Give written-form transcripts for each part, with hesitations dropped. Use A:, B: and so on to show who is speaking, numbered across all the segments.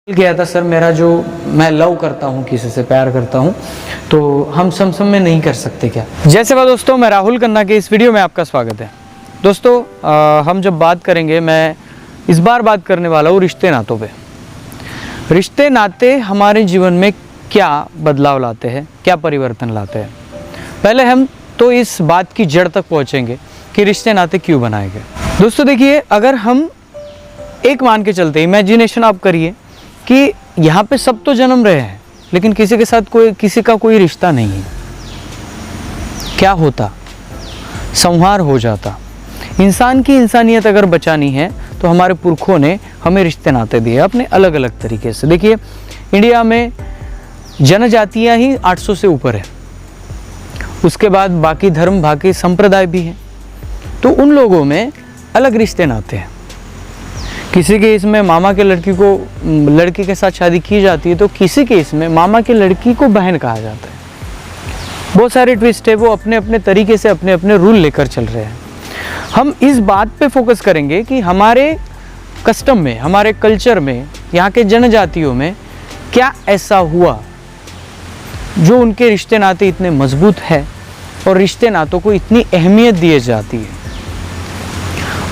A: गया था सर मेरा जो मैं लव करता हूँ, किसी से प्यार करता हूँ, तो हम सम में नहीं कर सकते क्या? जैसे बात दोस्तों, मैं राहुल खन्ना के इस वीडियो में आपका स्वागत है। दोस्तों हम जब बात करेंगे, मैं इस बार बात करने वाला हूँ रिश्ते नातों पे। रिश्ते नाते हमारे जीवन में क्या बदलाव लाते हैं, क्या परिवर्तन लाते हैं। पहले हम तो इस बात की जड़ तक पहुँचेंगे कि रिश्ते नाते क्यों बनाए गए। दोस्तों देखिए, अगर हम एक मान के चलते, इमेजिनेशन आप करिए कि यहाँ पे सब तो जन्म रहे हैं लेकिन किसी के साथ किसी का कोई रिश्ता नहीं है, क्या होता? संहार हो जाता। इंसान की इंसानियत अगर बचानी है तो हमारे पुरखों ने हमें रिश्ते नाते दिए अपने अलग अलग तरीके से। देखिए, इंडिया में जनजातियाँ ही 800 से ऊपर है, उसके बाद बाकी धर्म, बाकी संप्रदाय भी हैं, तो उन लोगों में अलग रिश्ते नाते हैं। किसी केस में मामा के लड़की के साथ शादी की जाती है, तो किसी केस में मामा की लड़की को बहन कहा जाता है। बहुत सारे ट्विस्ट है, वो अपने अपने तरीके से अपने अपने रूल लेकर चल रहे हैं। हम इस बात पे फोकस करेंगे कि हमारे कस्टम में, हमारे कल्चर में, यहाँ के जनजातियों में क्या ऐसा हुआ जो उनके रिश्ते नाते इतने मजबूत है और रिश्ते नातों को इतनी अहमियत दी जाती है।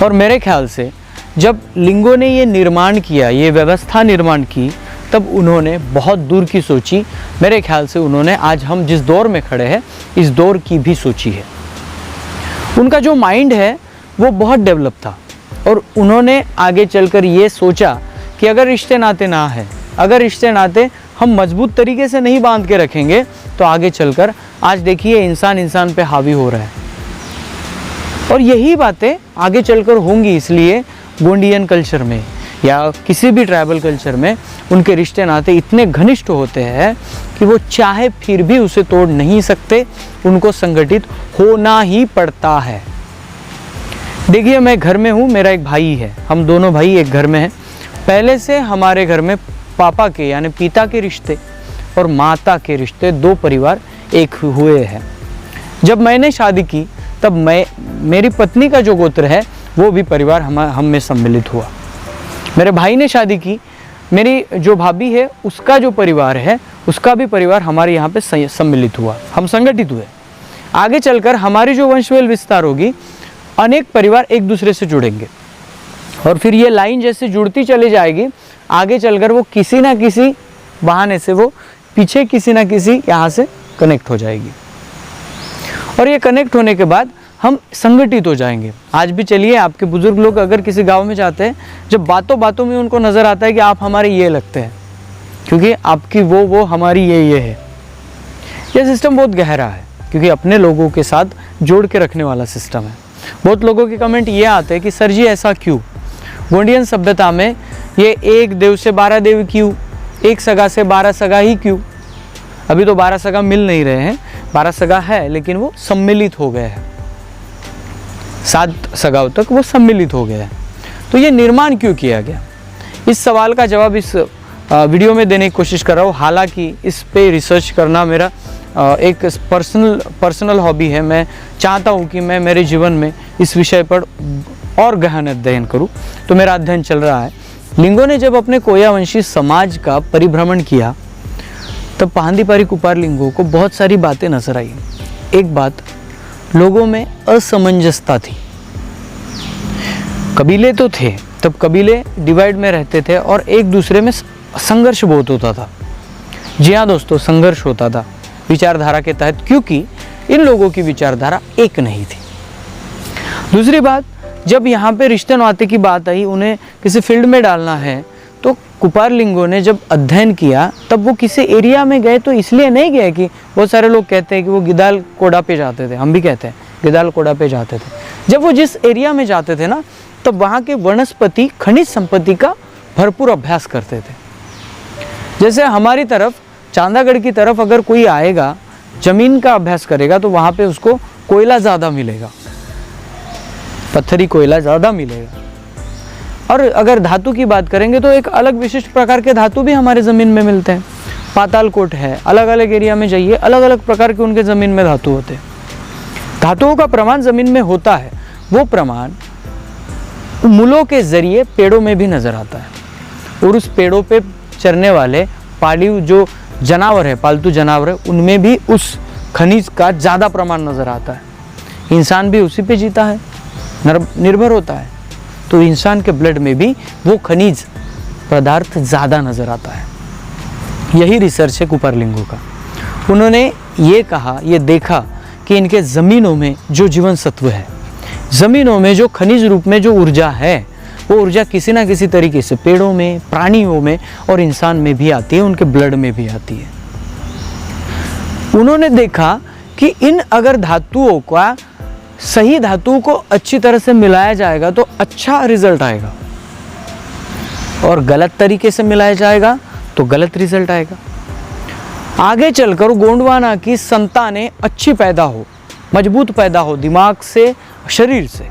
A: और मेरे ख्याल से जब लिंगों ने ये निर्माण किया, ये व्यवस्था निर्माण की, तब उन्होंने बहुत दूर की सोची। मेरे ख्याल से उन्होंने आज हम जिस दौर में खड़े हैं इस दौर की भी सोची है। उनका जो माइंड है वो बहुत डेवलप था और उन्होंने आगे चलकर ये सोचा कि अगर रिश्ते नाते ना है, अगर रिश्ते नाते हम मजबूत तरीके से नहीं बांध के रखेंगे तो आगे चलकर, आज देखिए, इंसान इंसान पे हावी हो रहा है। और यही बातें आगे चलकर होंगी, इसलिए गोंडियन कल्चर में या किसी भी ट्राइबल कल्चर में उनके रिश्ते नाते इतने घनिष्ठ होते हैं कि वो चाहे फिर भी उसे तोड़ नहीं सकते, उनको संगठित होना ही पड़ता है। देखिए, मैं घर में हूँ, मेरा एक भाई है, हम दोनों भाई एक घर में हैं। पहले से हमारे घर में पापा के यानी पिता के रिश्ते और माता के रिश्ते, दो परिवार एक हुए हैं। जब मैंने शादी की तब मेरी पत्नी का जो गोत्र है वो भी परिवार हम में सम्मिलित हुआ। मेरे भाई ने शादी की, मेरी जो भाभी है उसका जो परिवार है उसका भी परिवार हमारे यहाँ पे सम्मिलित हुआ, हम संगठित हुए। आगे चलकर हमारी जो वंशवेल विस्तार होगी, अनेक परिवार एक दूसरे से जुड़ेंगे और फिर ये लाइन जैसे जुड़ती चली जाएगी, आगे चलकर वो किसी ना किसी बहाने से वो पीछे किसी ना किसी यहाँ से कनेक्ट हो जाएगी और ये कनेक्ट होने के बाद हम संगठित हो जाएंगे। आज भी चलिए, आपके बुजुर्ग लोग अगर किसी गांव में जाते हैं, जब बातों बातों में उनको नज़र आता है कि आप हमारे ये लगते हैं, क्योंकि आपकी वो हमारी ये है। यह सिस्टम बहुत गहरा है क्योंकि अपने लोगों के साथ जोड़ के रखने वाला सिस्टम है। बहुत लोगों के कमेंट ये आते हैं कि सर जी ऐसा क्यों? गोंडियन सभ्यता में ये एक देव से 12 देव क्यों, एक सगा से 12 सगा ही क्यों? अभी तो 12 सगा मिल नहीं रहे हैं, 12 सगा है लेकिन वो सम्मिलित हो गए हैं, 7 सगाओं तक वो सम्मिलित हो गया है। तो ये निर्माण क्यों किया गया? इस सवाल का जवाब इस वीडियो में देने की कोशिश कर रहा हूँ। हालांकि इस पे रिसर्च करना मेरा एक पर्सनल हॉबी है। मैं चाहता हूँ कि मैं मेरे जीवन में इस विषय पर और गहन अध्ययन करूँ, तो मेरा अध्ययन चल रहा है। लिंगों ने जब अपने कोयावंशी समाज का परिभ्रमण किया तब पाहंदीपारी कुपार लिंगों को बहुत सारी बातें नजर आई। एक बात, लोगों में असमंजसता थी। कबीले तो थे, तब कबीले डिवाइड में रहते थे और एक दूसरे में संघर्ष बहुत होता था। जी हाँ दोस्तों, संघर्ष होता था विचारधारा के तहत, क्योंकि इन लोगों की विचारधारा एक नहीं थी। दूसरी बात, जब यहाँ पे रिश्ते नाते की बात आई, उन्हें किसी फील्ड में डालना है, तो कुपार लिंगों ने जब अध्ययन किया तब वो किसी एरिया में गए तो इसलिए नहीं गए कि बहुत सारे लोग कहते हैं कि वो गिदाल कोड़ा पे जाते थे, हम भी कहते हैं गिदाल कोड़ा पे जाते थे। जब वो जिस एरिया में जाते थे ना, तब वहाँ के वनस्पति खनिज संपत्ति का भरपूर अभ्यास करते थे। जैसे हमारी तरफ, चांदागढ़ की तरफ अगर कोई आएगा, जमीन का अभ्यास करेगा तो वहाँ पे उसको कोयला ज़्यादा मिलेगा, पत्थरी कोयला ज़्यादा मिलेगा। और अगर धातु की बात करेंगे तो एक अलग विशिष्ट प्रकार के धातु भी हमारे ज़मीन में मिलते हैं। पाताल कोट है, अलग अलग एरिया में जाइए, अलग अलग प्रकार के उनके ज़मीन में धातु होते हैं। धातुओं का प्रमाण ज़मीन में होता है, वो प्रमाण मूलों के जरिए पेड़ों में भी नज़र आता है और उस पेड़ों पे चरने वाले पालिव जो जानवर है, पालतू जानवर है, उनमें भी उस खनिज का ज़्यादा प्रमाण नज़र आता है। इंसान भी उसी पे जीता है, निर्भर होता है, तो इंसान के ब्लड में भी वो खनिज पदार्थ ज़्यादा नज़र आता है। यही रिसर्च है कुपरलिंगो का। उन्होंने ये कहा, ये देखा कि इनके ज़मीनों में जो जीवन सत्व है, ज़मीनों में जो खनिज रूप में जो ऊर्जा है, वो ऊर्जा किसी ना किसी तरीके से पेड़ों में, प्राणियों में और इंसान में भी आती है, उनके ब्लड में भी आती है। उन्होंने देखा कि इन अगर धातुओं का सही धातुओं को अच्छी तरह से मिलाया जाएगा तो अच्छा रिजल्ट आएगा, और गलत तरीके से मिलाया जाएगा तो गलत रिजल्ट आएगा। आगे चलकर गोंडवाना की संतानें अच्छी पैदा हो, मजबूत पैदा हो दिमाग से, शरीर से,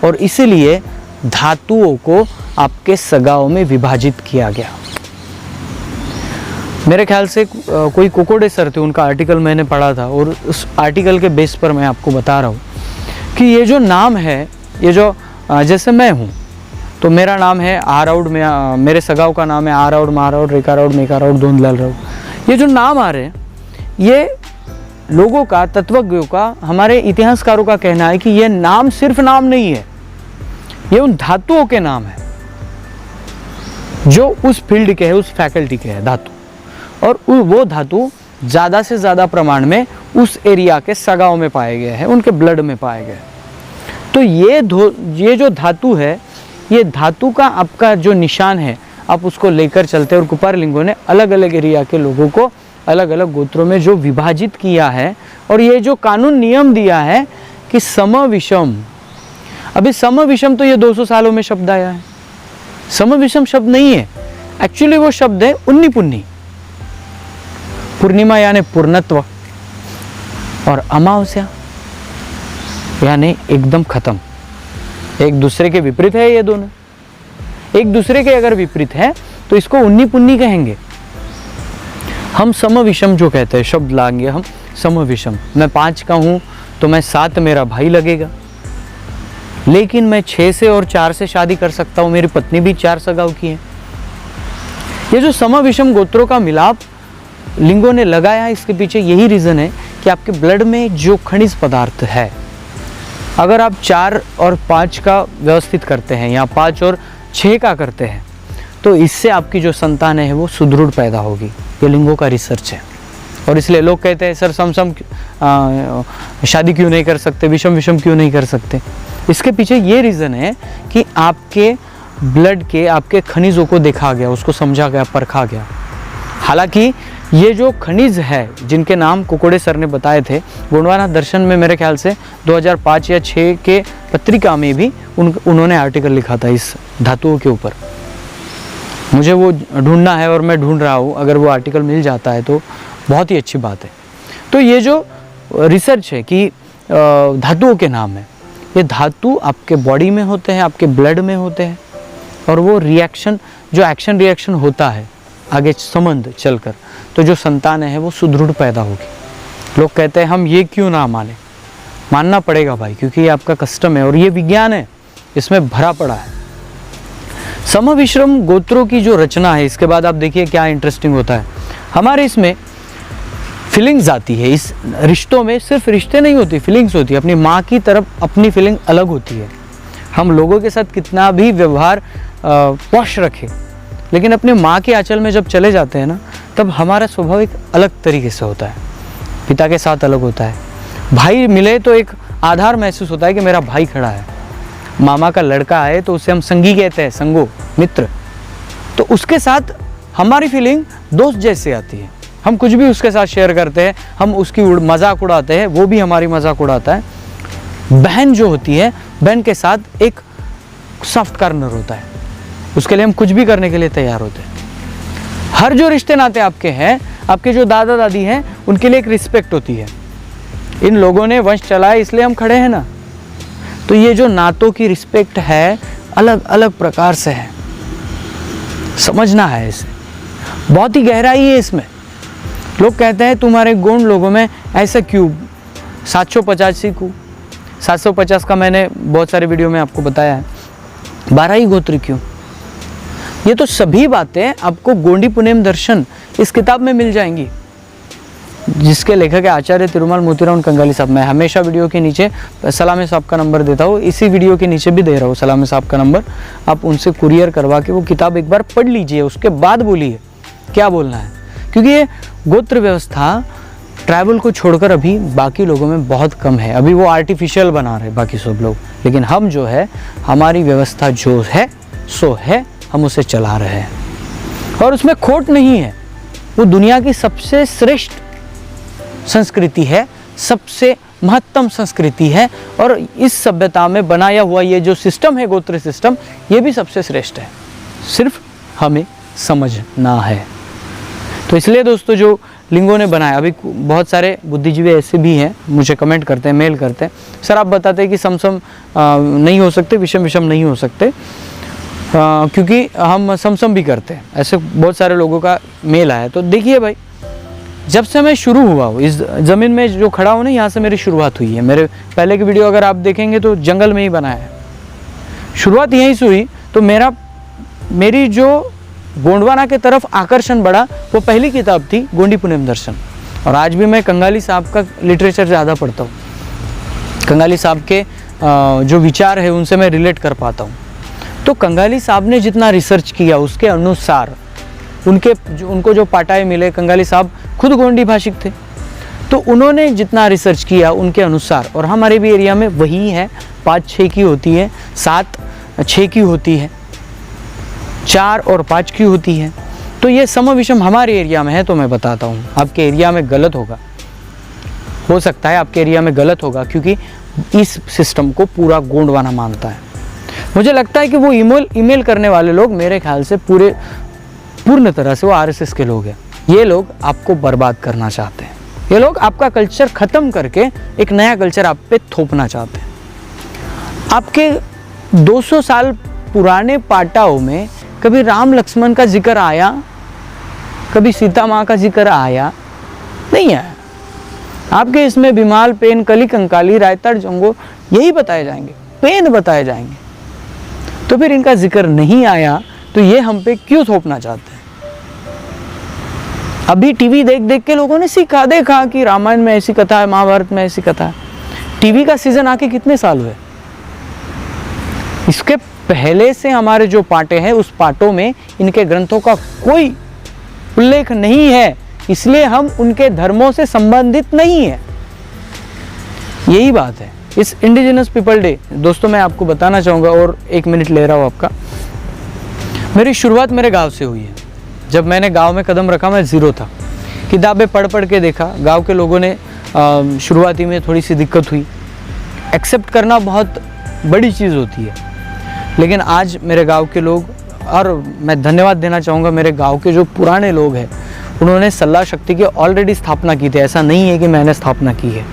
A: और इसीलिए धातुओं को आपके सगाओं में विभाजित किया गया। मेरे ख्याल से कोई कोकोडे सर थे, उनका आर्टिकल मैंने पढ़ा था, और उस आर्टिकल के बेस पर मैं आपको बता रहा हूँ कि ये जो नाम है, ये जो जैसे मैं हूँ तो मेरा नाम है आराउड, मेरे सगाओं का नाम है आराउड, महाराउड, रेखाराउड, मेकाराउड, धुंधलाल राउड। ये जो नाम आ रहे हैं, ये लोगों का, तत्वज्ञों का, हमारे इतिहासकारों का कहना है कि ये नाम सिर्फ नाम नहीं है, ये उन धातुओं के नाम है जो उस फील्ड के है, उस फैकल्टी के है धातु, और वो धातु ज़्यादा से ज़्यादा प्रमाण में उस एरिया के सगाओं में पाए गए हैं, उनके ब्लड में पाए गए। तो ये जो धातु है, ये धातु का आपका जो निशान है, आप उसको लेकर चलते हैं। और कुपरलिंगो ने अलग अलग एरिया के लोगों को अलग अलग गोत्रों में जो विभाजित किया है, और ये जो कानून नियम दिया है कि सम विषम, अभी सम विषम तो ये 200 सालों में शब्द आया है, सम विषम शब्द नहीं है, एक्चुअली वो शब्द है उन्नी पुन्नी। पूर्णिमा यानी पूर्णत्व, और अमावस्या यानी एकदम खत्म। एक दूसरे के विपरीत है ये दोनों, एक दूसरे के अगर विपरीत है तो इसको उन्नी पुन्नी कहेंगे। हम सम विषम जो कहते हैं शब्द लाएंगे हम, सम विषम। मैं 5 का हूँ तो मैं 7 मेरा भाई लगेगा, लेकिन मैं 6 से और 4 से शादी कर सकता हूँ, मेरी पत्नी भी 4 सगाओं की है। ये जो सम विषम गोत्रों का मिलाप लिंगों ने लगाया, इसके पीछे यही रीज़न है कि आपके ब्लड में जो खनिज पदार्थ है, अगर आप 4 और 5 का व्यवस्थित करते हैं या 5 और 6 का करते हैं, तो इससे आपकी जो संतान है वो सुदृढ़ पैदा होगी। ये लिंगों का रिसर्च है, और इसलिए लोग कहते हैं सर सम शादी क्यों नहीं कर सकते, विषम विषम क्यों नहीं कर सकते। इसके पीछे ये रीज़न है कि आपके ब्लड के, आपके खनिजों को देखा गया, उसको समझा गया, परखा गया। हालांकि ये जो खनिज है जिनके नाम कोकोडे सर ने बताए थे, गोंडवाना दर्शन में मेरे ख्याल से 2005 या 6 के पत्रिका में भी उन्होंने आर्टिकल लिखा था इस धातुओं के ऊपर। मुझे वो ढूंढना है और मैं ढूंढ रहा हूँ, अगर वो आर्टिकल मिल जाता है तो बहुत ही अच्छी बात है। तो ये जो रिसर्च है कि धातुओं के नाम है, ये धातु आपके बॉडी में होते हैं, आपके ब्लड में होते हैं, और वो रिएक्शन, जो एक्शन रिएक्शन होता है आगे संबंध चलकर, तो जो संतान है वो सुदृढ़ पैदा होगी। लोग कहते हैं हम ये क्यों ना माने, मानना पड़ेगा भाई, क्योंकि ये आपका कस्टम है और ये विज्ञान है, इसमें भरा पड़ा है। सम विषम गोत्रों की जो रचना है, इसके बाद आप देखिए क्या इंटरेस्टिंग होता है। हमारे इसमें फीलिंग्स आती है, इस रिश्तों में सिर्फ रिश्ते नहीं होती, फीलिंग्स होती है। अपनी माँ की तरफ अपनी फीलिंग अलग होती है। हम लोगों के साथ कितना भी व्यवहार पॉश रखें, लेकिन अपने माँ के आंचल में जब चले जाते हैं ना, तब हमारा स्वभाव एक अलग तरीके से होता है, पिता के साथ अलग होता है। भाई मिले तो एक आधार महसूस होता है कि मेरा भाई खड़ा है। मामा का लड़का है तो उसे हम संगी कहते हैं, संगो, मित्र। तो उसके साथ हमारी फीलिंग दोस्त जैसे आती है, हम कुछ भी उसके साथ शेयर करते हैं, हम उसकी मजाक उड़ाते हैं, वो भी हमारी मजाक उड़ाता है। बहन जो होती है, बहन के साथ एक सॉफ्ट कॉर्नर होता है, उसके लिए हम कुछ भी करने के लिए तैयार होते हैं। हर जो रिश्ते नाते आपके हैं, आपके जो दादा दादी हैं, उनके लिए एक रिस्पेक्ट होती है। इन लोगों ने वंश चलाया इसलिए हम खड़े हैं ना। तो ये जो नातों की रिस्पेक्ट है, अलग अलग प्रकार से है, समझना है इसे, बहुत ही गहराई है इसमें। लोग कहते हैं तुम्हारे गोंड लोगों में ऐसा क्यों, 785 को 750 का मैंने बहुत सारे वीडियो में आपको बताया है, 12 ही गोत्र क्यों। ये तो सभी बातें आपको गोंडी पुनेम दर्शन इस किताब में मिल जाएंगी, जिसके लेखक है आचार्य तिरुमाल मोतीराम कंगाली साहब। मैं हमेशा वीडियो के नीचे सलामे साहब का नंबर देता हूँ, इसी वीडियो के नीचे भी दे रहा हूँ सलामे साहब का नंबर। आप उनसे कुरियर करवा के वो किताब एक बार पढ़ लीजिए, उसके बाद बोलिए क्या बोलना है। क्योंकि ये गोत्र व्यवस्था ट्राइबल को छोड़कर अभी बाकी लोगों में बहुत कम है। अभी वो आर्टिफिशियल बना रहे बाकी सब लोग, लेकिन हम जो है, हमारी व्यवस्था जो है सो है, हम उसे चला रहे हैं और उसमें खोट नहीं है। वो दुनिया की सबसे श्रेष्ठ संस्कृति है, सबसे महत्तम संस्कृति है, और इस सभ्यता में बनाया हुआ ये जो सिस्टम है, गोत्र सिस्टम, ये भी सबसे श्रेष्ठ है। सिर्फ हमें समझना है। तो इसलिए दोस्तों, जो लिंगों ने बनाया, अभी बहुत सारे बुद्धिजीवी ऐसे भी हैं, मुझे कमेंट करते हैं, मेल करते हैं, सर आप बताते हैं कि समसम नहीं हो सकते, विषम विषम नहीं हो सकते, क्योंकि हम समसम भी करते हैं। ऐसे बहुत सारे लोगों का मेल आया। तो देखिए भाई, जब से मैं शुरू हुआ हूँ इस ज़मीन में जो खड़ा हूँ ना, यहाँ से मेरी शुरुआत हुई है। मेरे पहले की वीडियो अगर आप देखेंगे तो जंगल में ही बनाया है, शुरुआत यहीं से हुई। तो मेरी जो गोंडवाना के तरफ आकर्षण बढ़ा, वो पहली किताब थी गोंडी पुनेम दर्शन। और आज भी मैं कंगाली साहब का लिटरेचर ज़्यादा पढ़ता हूँ, कंगाली साहब के जो विचार है उनसे मैं रिलेट कर पाता हूँ। तो कंगाली साहब ने जितना रिसर्च किया उसके अनुसार उनको जो पाटाए मिले, कंगाली साहब खुद गोंडी भाषिक थे, तो उन्होंने जितना रिसर्च किया उनके अनुसार, और हमारे भी एरिया में वही है, 5-6 की होती है, 7-6 की होती है, 4 और 5 की होती है। तो ये सम विषम हमारे एरिया में है। तो मैं बताता हूँ, आपके एरिया में गलत होगा, हो सकता है आपके एरिया में गलत होगा, क्योंकि इस सिस्टम को पूरा गोंडवाना मानता है। मुझे लगता है कि वो ईमेल करने वाले लोग मेरे ख्याल से पूर्ण तरह से वो आरएसएस के लोग हैं। ये लोग आपको बर्बाद करना चाहते हैं, ये लोग आपका कल्चर ख़त्म करके एक नया कल्चर आप पे थोपना चाहते हैं। आपके 200 साल पुराने पाटाओं में कभी राम लक्ष्मण का जिक्र आया, कभी सीता माँ का जिक्र आया? नहीं आया। आपके इसमें बिमाल, पेन, कली, कंकाली, रायतड़, जंगो यही बताए जाएंगे, पेन बताए जाएंगे। तो फिर इनका जिक्र नहीं आया, तो ये हम पे क्यों थोपना चाहते हैं? अभी टीवी देख देख के लोगों ने देखा कि रामायण में ऐसी कथा है, महाभारत में ऐसी कथा है। टीवी का सीजन आके कितने साल हुए? इसके पहले से हमारे जो पाटे हैं, उस पाटों में इनके ग्रंथों का कोई उल्लेख नहीं है, इसलिए हम उनके धर्मों से संबंधित नहीं है। यही बात है। इस इंडिजिनस पीपल डे दोस्तों, मैं आपको बताना चाहूँगा, और 1 मिनट ले रहा हूँ आपका। मेरी शुरुआत मेरे गांव से हुई है। जब मैंने गांव में कदम रखा, मैं ज़ीरो था, किताबें पढ़ के देखा। गांव के लोगों ने शुरुआती में थोड़ी सी दिक्कत हुई, एक्सेप्ट करना बहुत बड़ी चीज़ होती है, लेकिन आज मेरे गांव के लोग, और मैं धन्यवाद देना चाहूँगा मेरे गांव के जो पुराने लोग हैं, उन्होंने सल्ला शक्ति की ऑलरेडी स्थापना की थी। ऐसा नहीं है कि मैंने स्थापना की है,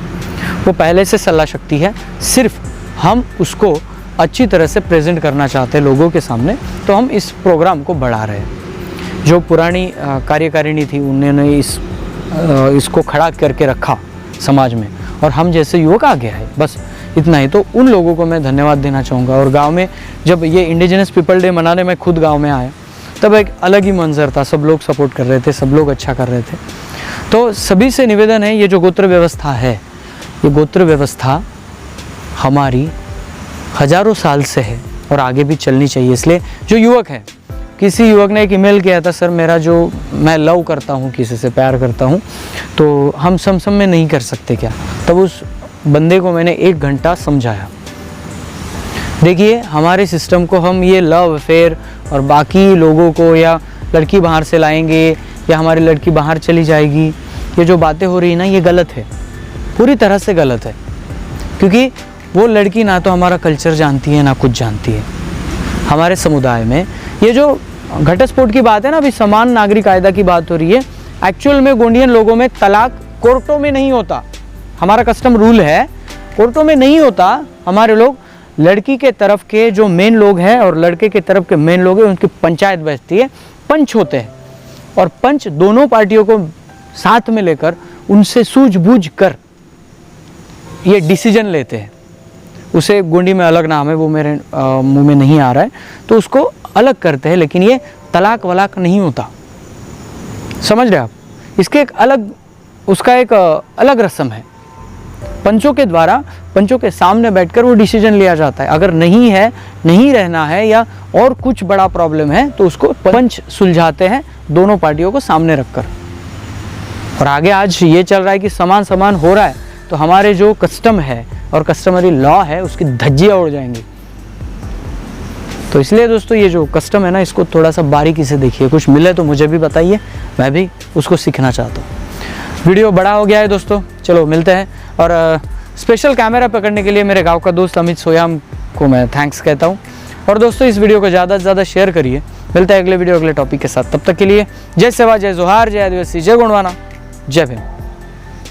A: वो पहले से सल्ला शक्ति है, सिर्फ हम उसको अच्छी तरह से प्रेजेंट करना चाहते हैं लोगों के सामने, तो हम इस प्रोग्राम को बढ़ा रहे हैं। जो पुरानी कार्यकारिणी थी, उन्होंने इसको खड़ा करके रखा समाज में, और हम जैसे युवक आगे आए, बस इतना ही। तो उन लोगों को मैं धन्यवाद देना चाहूँगा। और गांव में जब ये इंडिजिनस पीपल डे मनाने मैं खुद गांव में आया, तब एक अलग ही मंजर था, सब लोग सपोर्ट कर रहे थे, सब लोग अच्छा कर रहे थे। तो सभी से निवेदन है, ये जो गोत्र व्यवस्था है, ये गोत्र व्यवस्था हमारी हजारों साल से है और आगे भी चलनी चाहिए। इसलिए जो युवक है, किसी युवक ने एक ईमेल किया था, सर मैं लव करता हूँ, किसी से प्यार करता हूँ, तो हम समसम में नहीं कर सकते क्या? तब उस बंदे को मैंने 1 घंटा समझाया। देखिए, हमारे सिस्टम को हम ये लव अफेयर और बाकी लोगों को, या लड़की बाहर से लाएंगे, या हमारी लड़की बाहर चली जाएगी, ये जो बातें हो रही है ना, ये गलत है, पूरी तरह से गलत है। क्योंकि वो लड़की ना तो हमारा कल्चर जानती है, ना कुछ जानती है। हमारे समुदाय में ये जो घटस्फोट की बात है ना, अभी समान नागरिक कायदा की बात हो रही है, एक्चुअल में गोंडियन लोगों में तलाक कोर्टों में नहीं होता। हमारा कस्टम रूल है, कोर्टों में नहीं होता। हमारे लोग, लड़की के तरफ के जो मेन लोग हैं और लड़के के तरफ के मेन लोग हैं, उनकी पंचायत बैठती है, पंच होते हैं, और पंच दोनों पार्टियों को साथ में लेकर उनसे सूझबूझ कर ये डिसीजन लेते हैं। उसे गोंडी में अलग नाम है, वो मेरे मुंह में नहीं आ रहा है, तो उसको अलग करते हैं। लेकिन ये तलाक वलाक नहीं होता, समझ रहे आप? इसके एक अलग, उसका एक अलग रस्म है। पंचों के द्वारा, पंचों के सामने बैठकर वो डिसीजन लिया जाता है। अगर नहीं है, नहीं रहना है या और कुछ बड़ा प्रॉब्लम है तो उसको पंच सुलझाते हैं दोनों पार्टियों को सामने रखकर। और आगे आज ये चल रहा है कि समान समान हो रहा है, तो हमारे जो कस्टम है और कस्टमरी लॉ है उसकी धज्जियाँ उड़ जाएंगी। तो इसलिए दोस्तों ये जो कस्टम है ना, इसको थोड़ा सा बारीकी से देखिए, कुछ मिले तो मुझे भी बताइए, मैं भी उसको सीखना चाहता हूँ। वीडियो बड़ा हो गया है दोस्तों, चलो मिलते हैं। और स्पेशल कैमरा पकड़ने के लिए मेरे गांव का दोस्त अमित सोयाम को मैं थैंक्स कहता हूं। और दोस्तों इस वीडियो को ज़्यादा से ज़्यादा शेयर करिए। मिलता है अगले वीडियो अगले टॉपिक के साथ, तब तक के लिए जय सेवा, जय जोहार, जय आदिवासी, जय गोंडवाना, जय भीम।